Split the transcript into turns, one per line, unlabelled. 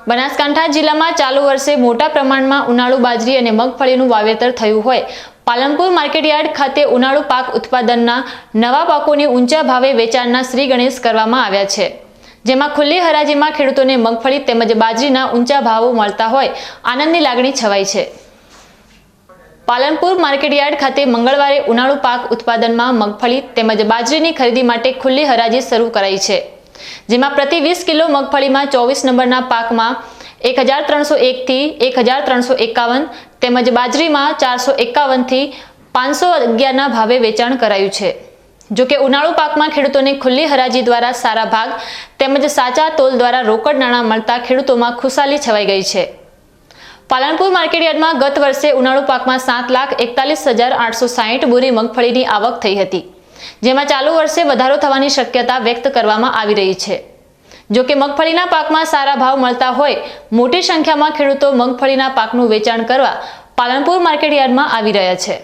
બનાસકાંઠા જિલ્લામાં ચાલુ વર્ષે મોટા પ્રમાણમાં ઉનાળુ બાજરી અને મગફળીનું વાવેતર થયું હોય પાલનપુર માર્કેટયાર્ડ ખાતે ઉનાળુ પાક ઉત્પાદનના નવા પાકોની ઊંચા ભાવે વેચાણના શ્રી ગણેશ કરવામાં આવ્યા છે, જેમાં ખુલ્લી હરાજીમાં ખેડૂતોને મગફળી તેમજ બાજરીના ઊંચા ભાવો મળતા હોય આનંદની લાગણી છવાઈ છે। પાલનપુર માર્કેટયાર્ડ ખાતે મંગળવારે ઉનાળુ પાક ઉત્પાદનમાં મગફળી તેમજ બાજરીની ખરીદી માટે ખુલ્લી હરાજી શરૂ કરાઈ છે, જેમાં પ્રતિ 20 કિલો મગફળીમાં 24 નંબરના પાકમાં 1301 થી 1351 તેમજ બાજરીમાં 451 થી 511 ના ભાવે વેચાણ કરાયું છે। જો કે ઉનાળુ પાકમાં ખેડૂતોને ખુલ્લી હરાજી દ્વારા સારા ભાગ તેમજ સાચા તોલ દ્વારા રોકડ નાણાં મળતા ખેડૂતોમાં ખુશાલી છવાઈ ગઈ છે। પાલનપુર માર્કેટયાર્ડમાં ગત વર્ષે ઉનાળુ પાકમાં 7,41,860 બોરી મગફળીની આવક થઈ હતી, જેમાં ચાલુ વર્ષે વધારો થવાની શક્યતા વ્યક્ત કરવામાં આવી રહી છે। જો કે મગફળીના પાકમાં સારા ભાવ મળતા હોય મોટી સંખ્યામાં ખેડૂતો મગફળીના પાકનું વેચાણ કરવા પાલનપુર માર્કેટયાર્ડમાં આવી રહ્યા છે।